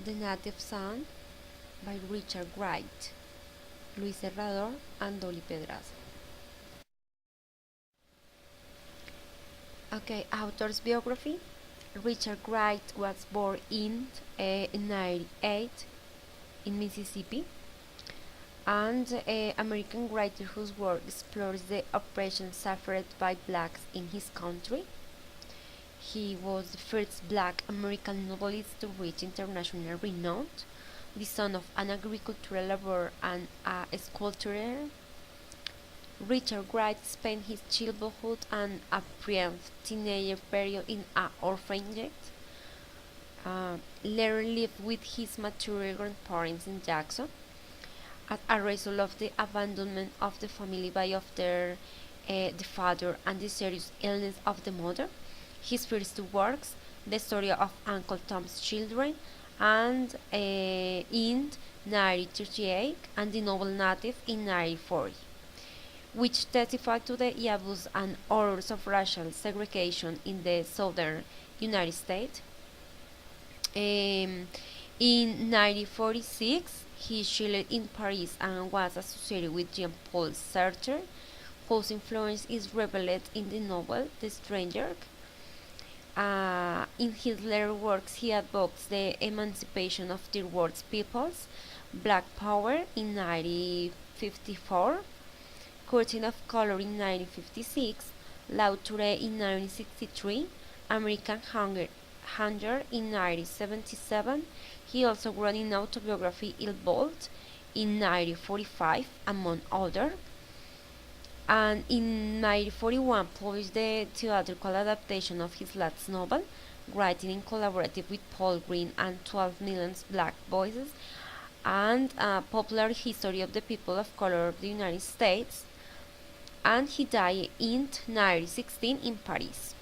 The Native Son by Richard Wright, Luis Serrador, and Dolly Pedraza. Okay, author's biography. Richard Wright was born in 1998 in Mississippi, and an American writer whose work explores the oppression suffered by blacks in his country. He was the first black American novelist to reach international renown, the son of an agricultural laborer and a sculptor. Richard Wright spent his childhood and a brief teenager period in an orphanage. Later lived with his maternal grandparents in Jackson. As a result of the abandonment of the family by after the father and the serious illness of the mother, his first two works, The Story of Uncle Tom's Children and in 1938, and the novel Native in 1940, which testify to the abuse and horrors of racial segregation in the southern United States. In 1946, he settled in Paris and was associated with Jean-Paul Sartre, whose influence is revealed in the novel The Stranger. In his later works, he advocates the emancipation of the world's peoples, Black Power in 1954, Curtain of Color in 1956, Loud Today in 1963, American Hunger in 1977. He also wrote an autobiography, Il Bolt, in 1945, among others, and in 1941 published the theatrical adaptation of his last novel, writing in collaborative with Paul Green and 12 Million Black Voices, and a popular history of the people of color of the United States, and he died in 1916 in Paris.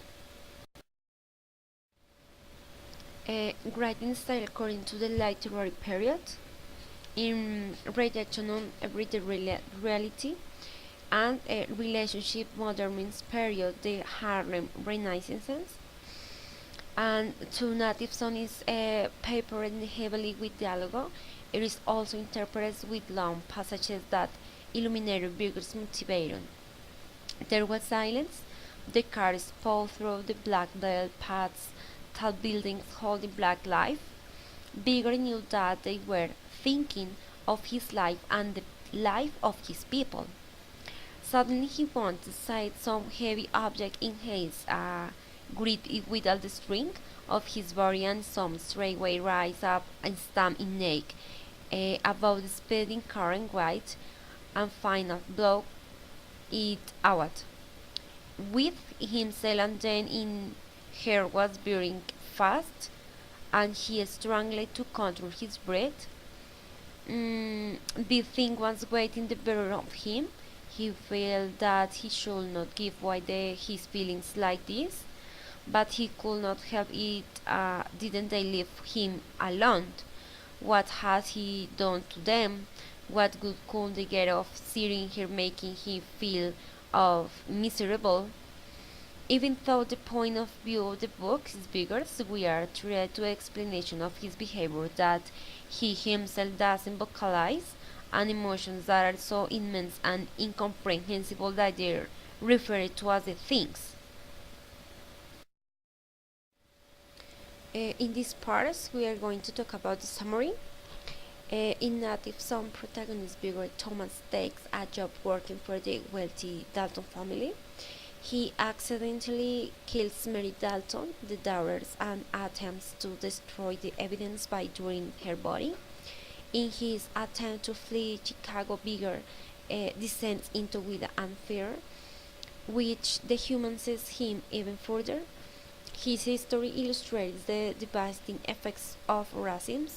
Writing style according to the literary period, in reaction on everyday reality, and a relationship modernist period, the Harlem Renaissance. And To Native Son is papered heavily with dialogue. It is also interpreted with long passages that illuminate Virgil's motivation. There was silence. The cars pulled through the black veiled paths, tall buildings holding black life. Vigor knew that they were thinking of his life and the life of his people. Suddenly he wanted to sight some heavy object in his grip it with all the strength of his body, and some straightway rise up and stamp in neck above the speeding car and white, and final blow it out. With himself and then in her was bearing fast, and he struggled to control his breath. The thing was waiting the better of him. He felt that he should not give way to his feelings like this, but he could not help it. Didn't they leave him alone? What had he done to them? What good could they get of seeing her, making him feel of miserable? Even though the point of view of the book is bigger, we are treated to explanation of his behavior that he himself doesn't vocalize, and emotions that are so immense and incomprehensible that they're referred to as the things. In this part, we are going to talk about the summary. In Native Son, protagonist Vigor Thomas takes a job working for the wealthy Dalton family. He accidentally kills Mary Dalton, the daughters, and attempts to destroy the evidence by drawing her body. In his attempt to flee Chicago, Vigor descends into with and fear, which dehumanizes him even further. His history illustrates the devastating effects of racism.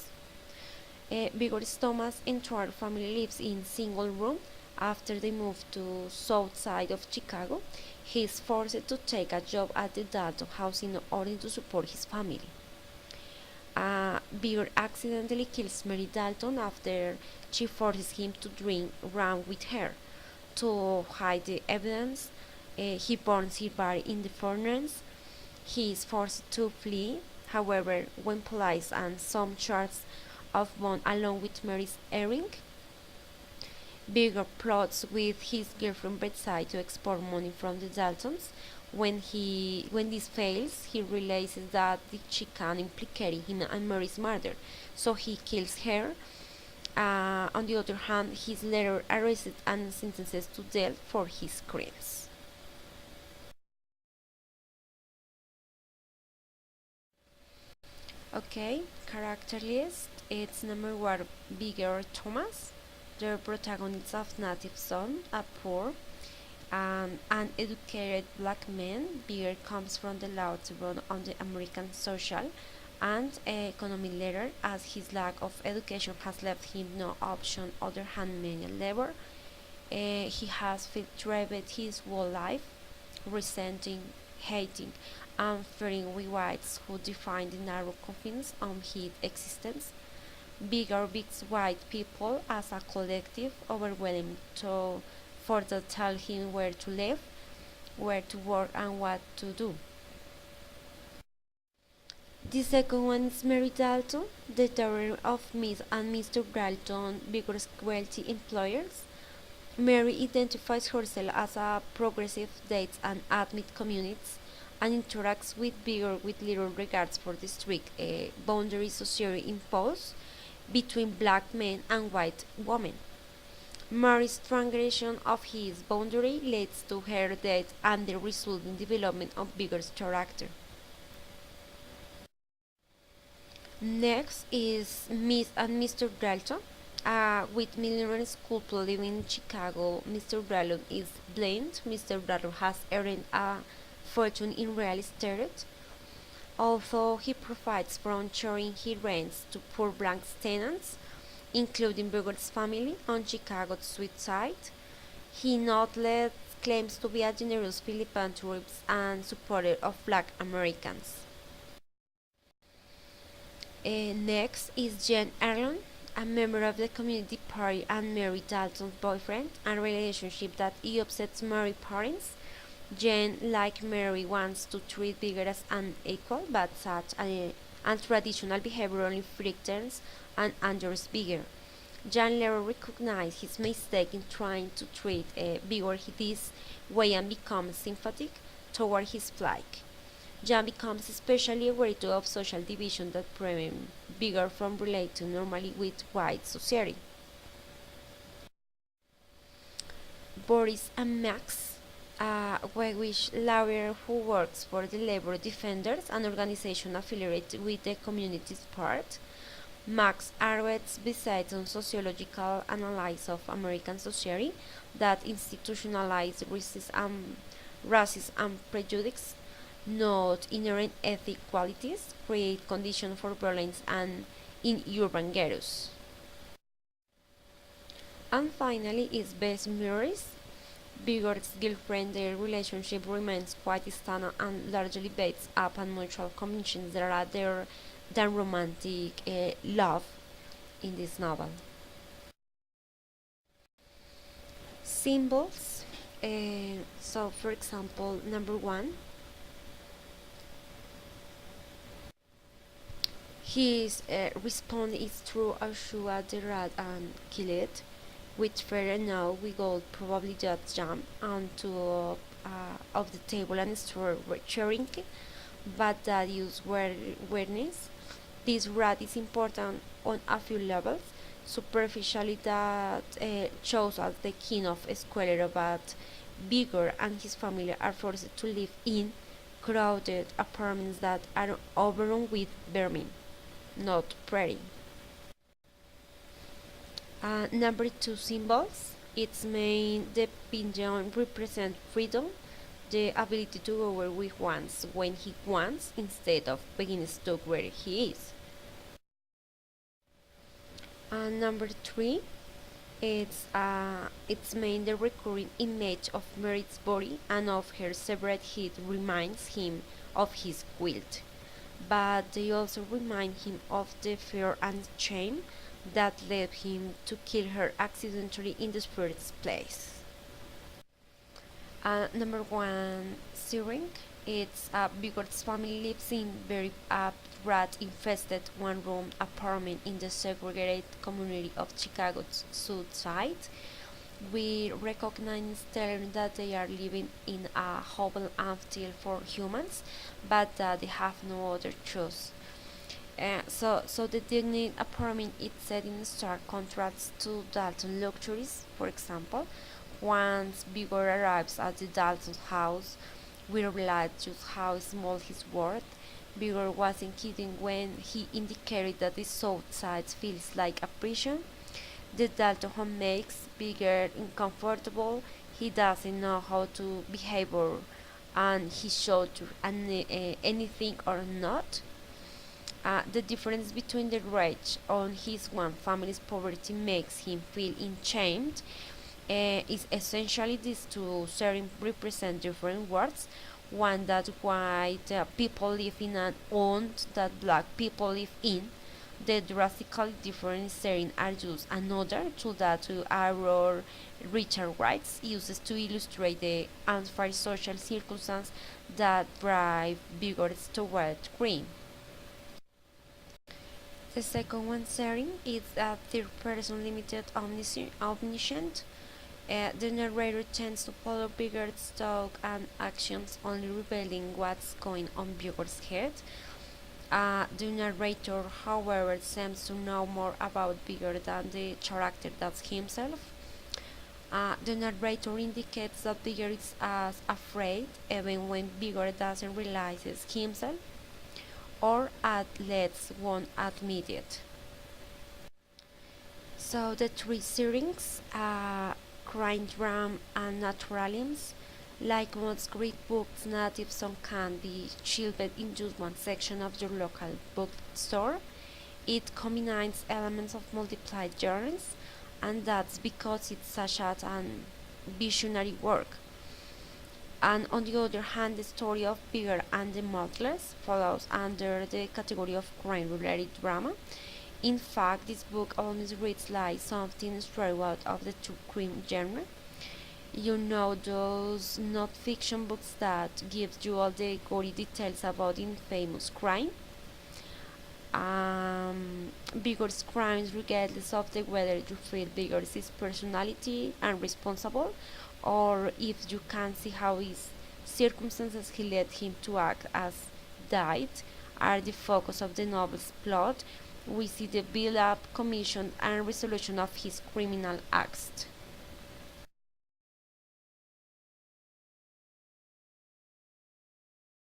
Vigor's Thomas' entire family lives in single room. After they move to south side of Chicago, he is forced to take a job at the Dalton house in order to support his family. Vigor accidentally kills Mary Dalton after she forces him to drink rum with her. To hide the evidence, he burns her body in the furnace. He is forced to flee. However, when police and some shards of bone along with Mary's earring, Bigger plots with his girlfriend bedside to export money from the Daltons. When this fails, he realizes that she can implicate him in Mary's murder, so he kills her. On the other hand, he's later arrested and sentenced to death for his crimes. Okay, character list. It's number one, Bigger Thomas, the protagonist of Native Son, a poor an educated black man. Bigger comes from the law to run on the American social and economic ladder, as his lack of education has left him no option other than manual labor. He has filtered his whole life, resenting, hating, and fearing with whites who define the narrow confines of his existence. Bigger bigs white people as a collective, overwhelming to further tell him where to live, where to work, and what to do. The second one is Mary Dalton, the daughter of Miss and Mr. Dalton, vigorous wealthy employers. Mary identifies herself as a progressive, dates and admits communities, and interacts with Bigger with little regards for the strict boundaries society imposed between black men and white women. Mary's transgression of his boundary leads to her death and the resulting development of Bigger's character. Next is Miss and Mr. Dalton. With millionaire couple living in Chicago, Mr. Dalton is blamed. Mr. Dalton has earned a fortune in real estate, although he provides from sharing his rents to poor black tenants, including Bigger's family on Chicago's sweet side. He nonetheless claims to be a generous philanthropist and supporter of black Americans. Next is Jen Erlon, a member of the community party and Mary Dalton's boyfriend, a relationship that upsets Mary's parents. Jen, like Mary, wants to treat Bigger as an equal, but such a untraditional behavior only frightens and injures Bigger. Jan later recognizes his mistake in trying to treat Bigger this way and becomes sympathetic toward his plight. Jan becomes especially aware of social division that prevent Bigger from relating normally with white society. Boris and Max, a Welsh lawyer who works for the Labor Defenders, an organization affiliated with the Communities Party. Max argues besides on sociological analysis of American society that institutionalized racism and prejudice, not inherent ethnic qualities, create conditions for violence and in urban ghettos. And finally is Bess Murray's Bigger's girlfriend. Their relationship remains quite standard and largely based upon mutual convictions that are there than romantic love in this novel. Symbols. So, for example, number one, his response is through Ashua the rat and kill it. With further now, we will probably just jump onto of the table and start sharing, but that use awareness. This rat is important on a few levels. Superficially, that shows us the king of Square, but Bigger and his family are forced to live in crowded apartments that are overrun with vermin, not pretty. Number two, symbols. Its main depiction represent freedom, the ability to go where he wants when he wants instead of being stuck where he is. Number three, its main the recurring image of Mary's body and of her severed head reminds him of his guilt, but they also remind him of the fear and shame that led him to kill her accidentally in the first place. Number one, syringe. It's Bigot's family lives in very rat-infested one-room apartment in the segregated community of Chicago's South Side. We recognize telling that they are living in a hovel field for humans, but that they have no other choice. So the Digny apartment is set in stark contrast to Dalton luxuries. For example, once Bigor arrives at the Dalton house, we realize just how small his world. Bigor wasn't kidding when he indicated that the south side feels like a prison. The Dalton home makes Bigger uncomfortable. He doesn't know how to behave and he should anything or not. The difference between the rage on his one family's poverty makes him feel enchained. Is essentially these two settings represent different worlds. One that white people live in and one that black people live in. The drastically different setting are just another tool that Aaron Richard Wright uses to illustrate the unfair social circumstances that drive bigots toward crime. The second one setting is a third person limited omniscient. The narrator tends to follow Bigger's thoughts and actions, only revealing what's going on Bigger's head. The narrator, however, seems to know more about Bigger than the character does himself. The narrator indicates that Bigger is as afraid even when Bigger doesn't realize it himself, or at least won't admit it. So the three settings, crime, drama, and naturalism, like most great books, native song can be shelved in just one section of your local bookstore. It combines elements of multiple genres, and that's because it's such an visionary work. And on the other hand, the story of Bigger and the Motless follows under the category of crime-related drama. In fact, this book almost reads like something straight out of the true crime genre. You know those not fiction books that gives you all the gory details about infamous crime. Bigger's crimes, regardless of the whether you feel Bigger's his personality and responsible, or if you can see how his circumstances he led him to act as died, are the focus of the novel's plot. We see the build-up, commission, and resolution of his criminal acts.